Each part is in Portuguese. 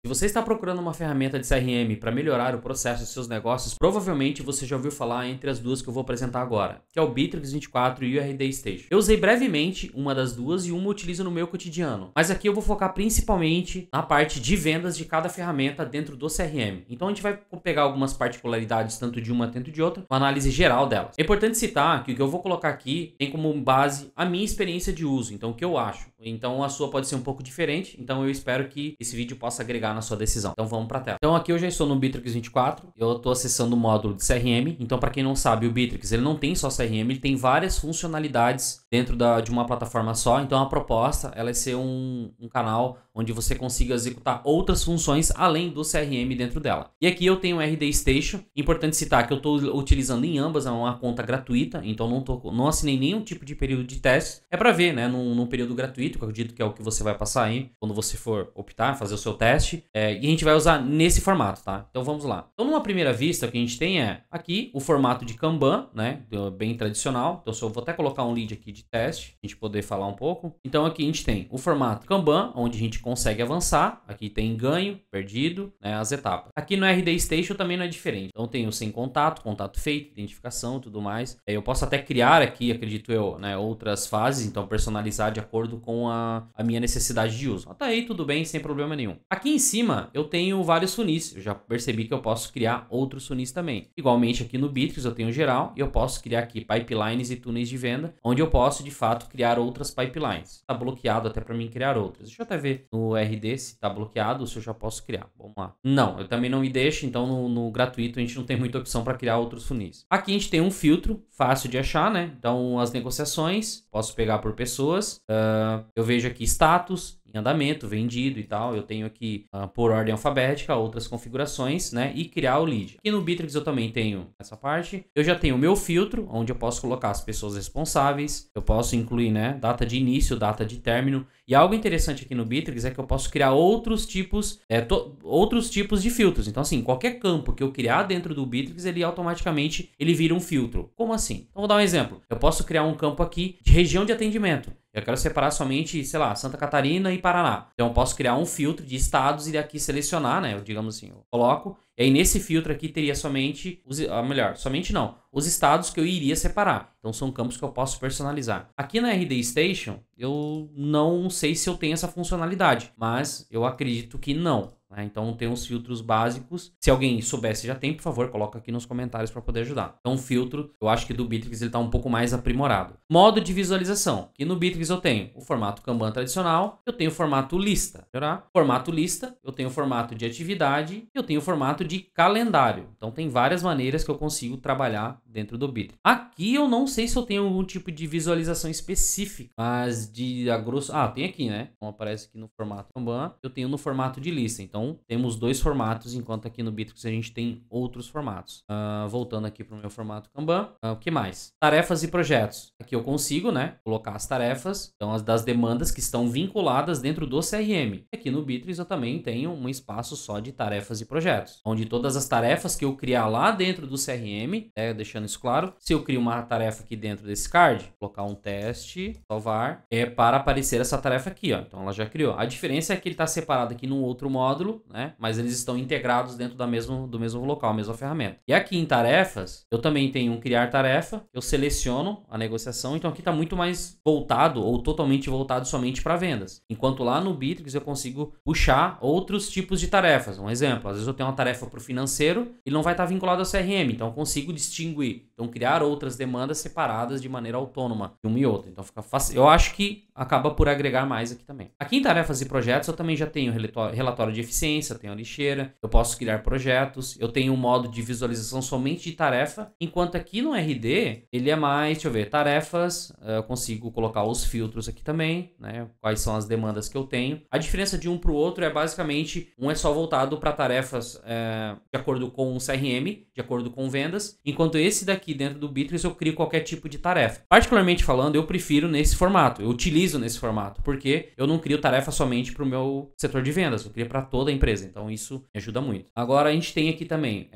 Se você está procurando uma ferramenta de CRM para melhorar o processo dos seus negócios, provavelmente você já ouviu falar entre as duas que eu vou apresentar agora, que é o Bitrix 24 e o RD Station. Eu usei brevemente uma das duas e uma eu utilizo no meu cotidiano, mas aqui eu vou focar principalmente na parte de vendas de cada ferramenta dentro do CRM. Então a gente vai pegar algumas particularidades tanto de uma quanto de outra, uma análise geral delas. É importante citar que o que eu vou colocar aqui tem como base a minha experiência de uso, então o que eu acho. Então a sua pode ser um pouco diferente, então eu espero que esse vídeo possa agregar na sua decisão. Então vamos para a tela. Então aqui eu já estou no Bitrix 24, eu estou acessando o módulo de CRM. Então para quem não sabe, o Bitrix ele não tem só CRM, ele tem várias funcionalidades dentro de uma plataforma só. Então a proposta ela é ser um canal onde você consiga executar outras funções além do CRM dentro dela. E aqui eu tenho o RD Station. Importante citar que eu estou utilizando em ambas uma conta gratuita, então não assinei nenhum tipo de período de teste. É para ver, né, num período gratuito, que eu acredito que é o que você vai passar aí quando você for optar, fazer o seu teste. E a gente vai usar nesse formato, tá? Então vamos lá. Então numa primeira vista, o que a gente tem é aqui o formato de Kanban, né, bem tradicional. Então eu vou até colocar um lead aqui de teste, a gente poder falar um pouco. Então aqui a gente tem o formato Kanban, onde a gente consegue avançar. Aqui tem ganho, perdido, né, as etapas. Aqui no RD Station também não é diferente. Então tem o sem contato, contato feito, identificação, tudo mais. Eu posso até criar aqui, acredito eu, né, outras fases, então personalizar de acordo com a minha necessidade de uso. Até aí tudo bem, sem problema nenhum. Aqui em cima eu tenho vários funis. Eu já percebi que eu posso criar outros funis também. Igualmente aqui no Bitrix eu tenho geral e eu posso criar aqui pipelines e túneis de venda, onde eu posso de fato criar outras pipelines. Está bloqueado até para mim criar outras. Deixa eu até ver no RD se está bloqueado ou se eu já posso criar. Vamos lá. Não, eu também não me deixo, então no gratuito a gente não tem muita opção para criar outros funis. Aqui a gente tem um filtro fácil de achar, né? Então as negociações, posso pegar por pessoas. Eu vejo aqui status, em andamento, vendido e tal. Eu tenho aqui por ordem alfabética outras configurações, né? E criar o lead. Aqui no Bitrix eu também tenho essa parte. Eu já tenho o meu filtro, onde eu posso colocar as pessoas responsáveis. Eu posso incluir, né, data de início, data de término. E algo interessante aqui no Bitrix é que eu posso criar outros tipos de filtros. Então assim, qualquer campo que eu criar dentro do Bitrix, ele automaticamente vira um filtro. Como assim? Então vou dar um exemplo. Eu posso criar um campo aqui de região de atendimento. Eu quero separar somente, sei lá, Santa Catarina e Paraná. Então eu posso criar um filtro de estados e aqui selecionar, né? Digamos assim, eu coloco. E aí nesse filtro aqui teria somente, somente não, os estados que eu iria separar. Então são campos que eu posso personalizar. Aqui na RD Station, eu não sei se eu tenho essa funcionalidade, mas eu acredito que não. Então tem uns filtros básicos. Se alguém soubesse já tem, por favor, coloca aqui nos comentários para poder ajudar. Então o filtro, eu acho que do Bitrix ele está um pouco mais aprimorado. Modo de visualização. Aqui no Bitrix eu tenho o formato Kanban tradicional, eu tenho o formato lista. Formato lista, eu tenho o formato de atividade, eu tenho o formato de calendário. Então tem várias maneiras que eu consigo trabalhar dentro do Bitrix. Aqui eu não sei se eu tenho algum tipo de visualização específica, mas a grosso... tem aqui, né? Então aparece aqui no formato Kanban, eu tenho no formato de lista. Então temos dois formatos, enquanto aqui no Bitrix a gente tem outros formatos. Voltando aqui para o meu formato Kanban, o que mais? Tarefas e projetos. Aqui eu consigo, né, colocar as tarefas, então as das demandas que estão vinculadas dentro do CRM. Aqui no Bitrix eu também tenho um espaço só de tarefas e projetos, onde todas as tarefas que eu criar lá dentro do CRM, deixando isso claro, se eu crio uma tarefa aqui dentro desse card, colocar um teste, salvar, para aparecer essa tarefa aqui, ó. Então ela já criou. A diferença é que ele está separado aqui num outro módulo, né? Mas eles estão integrados dentro do mesmo local, a mesma ferramenta. E aqui em tarefas, eu também tenho um criar tarefa, eu seleciono a negociação, então aqui está muito mais voltado ou totalmente voltado somente para vendas. Enquanto lá no Bitrix eu consigo puxar outros tipos de tarefas. Um exemplo, às vezes eu tenho uma tarefa para o financeiro e não vai estar vinculado ao CRM, então eu consigo distinguir. Então criar outras demandas separadas de maneira autônoma de uma e outra. Então fica fácil. Eu acho que acaba por agregar mais aqui também. Aqui em tarefas e projetos eu também já tenho relatório de eficiência, eu tenho a lixeira, eu posso criar projetos, eu tenho um modo de visualização somente de tarefa, enquanto aqui no RD ele é mais, deixa eu ver, tarefas, eu consigo colocar os filtros aqui também, né? Quais são as demandas que eu tenho. A diferença de um para o outro é basicamente, um é só voltado para tarefas de acordo com o CRM, de acordo com vendas, enquanto esse daqui dentro do Bittrex eu crio qualquer tipo de tarefa. Particularmente falando, eu prefiro nesse formato, eu utilizo nesse formato, porque eu não crio tarefa somente para o meu setor de vendas, eu crio para toda a empresa, então isso me ajuda muito. Agora a gente tem aqui também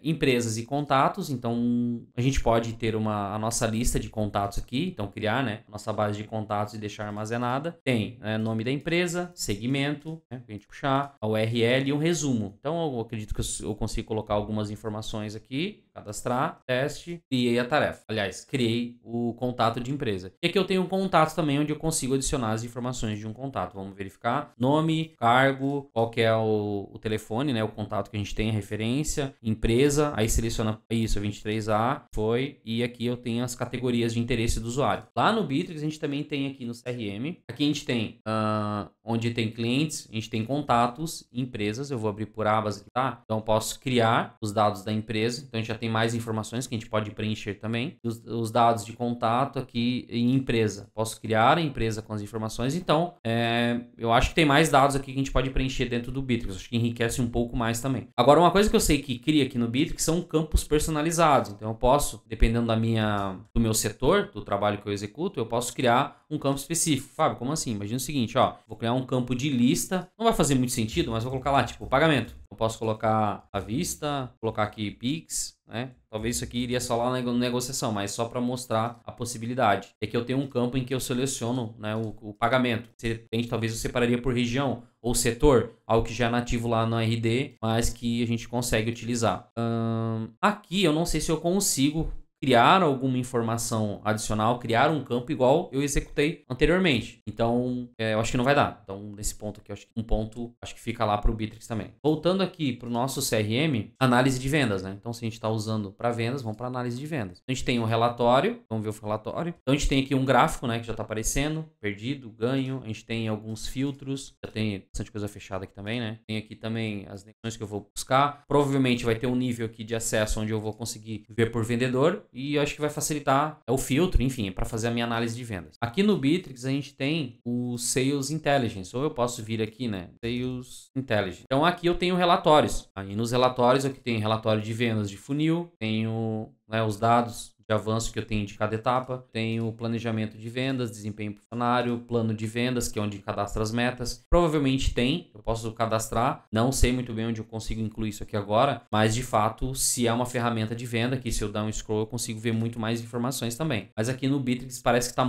empresas e contatos, então a gente pode ter a nossa lista de contatos aqui, então criar, né, a nossa base de contatos e deixar armazenada. Tem nome da empresa, segmento, né, pra gente puxar, a URL e um resumo. Então eu acredito que eu consigo colocar algumas informações aqui, cadastrar, teste, criei a tarefa. Aliás, criei o contato de empresa. E aqui eu tenho um contato também onde eu consigo adicionar as informações de um contato. Vamos verificar nome, cargo, qual que é o telefone, né, o contato que a gente tem, a referência, empresa, aí seleciona isso, 23A, foi, e aqui eu tenho as categorias de interesse do usuário. Lá no Bittrex a gente também tem aqui no CRM, aqui a gente tem onde tem clientes, a gente tem contatos, empresas, eu vou abrir por abas aqui, tá? Então eu posso criar os dados da empresa, então a gente já tem mais informações que a gente pode preencher também. Os dados de contato aqui em empresa, posso criar a empresa com as informações, então eu acho que tem mais dados aqui que a gente pode preencher dentro do Bittrex, acho que enriquece um pouco mais também. Agora uma coisa que eu sei que cria aqui no Bittrex são campos personalizados, então eu posso, dependendo do meu setor, do trabalho que eu executo, eu posso criar um campo específico. Fábio, como assim? Imagina o seguinte, ó, vou criar um campo de lista, não vai fazer muito sentido, mas vou colocar lá, tipo, pagamento. Eu posso colocar à vista, colocar aqui Pix, né? Talvez isso aqui iria só lá na negociação, mas só para mostrar a possibilidade. É que eu tenho um campo em que eu seleciono, né, o pagamento. Talvez eu separaria por região ou setor, algo que já é nativo lá no RD, mas que a gente consegue utilizar. Aqui eu não sei se eu consigo criar alguma informação adicional, criar um campo igual eu executei anteriormente. Então, eu acho que não vai dar. Então, nesse ponto aqui, eu acho que um ponto acho que fica lá para o Bittrex também. Voltando aqui para o nosso CRM, análise de vendas, né? Então, se a gente está usando para vendas, vamos para análise de vendas. A gente tem um relatório, vamos ver o relatório. Então, a gente tem aqui um gráfico, né, que já está aparecendo, perdido, ganho. A gente tem alguns filtros, já tem bastante coisa fechada aqui também, né? Tem aqui também as negociações que eu vou buscar. Provavelmente vai ter um nível aqui de acesso onde eu vou conseguir ver por vendedor. E eu acho que vai facilitar o filtro, enfim, para fazer a minha análise de vendas. Aqui no Bittrex a gente tem o Sales Intelligence, ou eu posso vir aqui, né, Sales Intelligence. Então aqui eu tenho relatórios. Aí nos relatórios aqui tem relatório de vendas de funil, tenho, né, os dados de avanço que eu tenho de cada etapa, tenho o planejamento de vendas, desempenho pro funcionário, plano de vendas, que é onde cadastra as metas. Provavelmente eu posso cadastrar, não sei muito bem onde eu consigo incluir isso aqui agora, mas de fato, se é uma ferramenta de venda, que se eu dar um scroll eu consigo ver muito mais informações também. Mas aqui no Bittrex parece que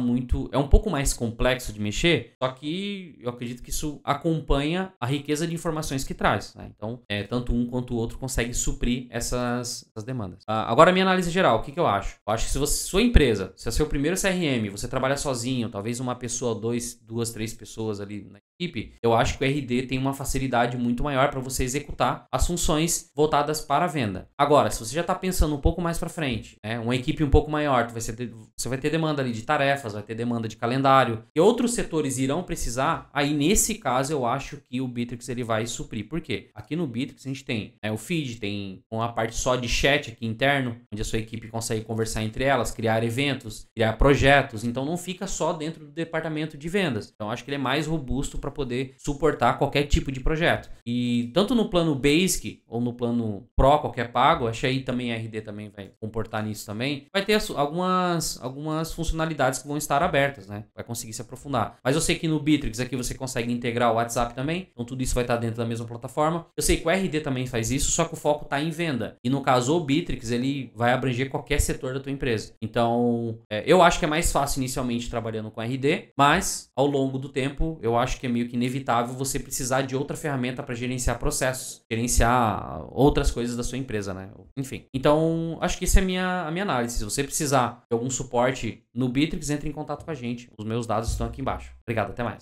é um pouco mais complexo de mexer, só que eu acredito que isso acompanha a riqueza de informações que traz, né? Então, tanto um quanto o outro consegue suprir essas demandas. Agora a minha análise geral, o que eu acho? Eu acho que se sua empresa, se é seu primeiro CRM, você trabalha sozinho, talvez uma pessoa, duas, três pessoas ali na equipe, eu acho que o RD tem uma facilidade muito maior para você executar as funções voltadas para a venda. Agora, se você já está pensando um pouco mais para frente, né, uma equipe um pouco maior, você vai ter demanda ali de tarefas, vai ter demanda de calendário, e outros setores irão precisar, aí nesse caso eu acho que o Bittrex ele vai suprir. Por quê? Aqui no Bittrex a gente tem o feed, tem uma parte só de chat aqui interno, onde a sua equipe consegue conversar entre elas, criar eventos, criar projetos, então não fica só dentro do departamento de vendas. Então acho que ele é mais robusto para poder suportar qualquer tipo de projeto. E tanto no plano Basic ou no plano Pro, qualquer pago, acho que aí também a RD também vai comportar nisso também, vai ter algumas funcionalidades que vão estar abertas, né? Vai conseguir se aprofundar. Mas eu sei que no Bittrex aqui você consegue integrar o WhatsApp também, então tudo isso vai estar dentro da mesma plataforma. Eu sei que o RD também faz isso, só que o foco está em venda. E no caso o Bittrex, ele vai abranger qualquer setor da tua empresa. Então, eu acho que é mais fácil inicialmente trabalhando com RD, mas ao longo do tempo, eu acho que é meio que inevitável você precisar de outra ferramenta para gerenciar processos, gerenciar outras coisas da sua empresa, né? Enfim. Então, acho que essa é a minha análise. Se você precisar de algum suporte no Bittrex, entre em contato com a gente. Os meus dados estão aqui embaixo. Obrigado, até mais.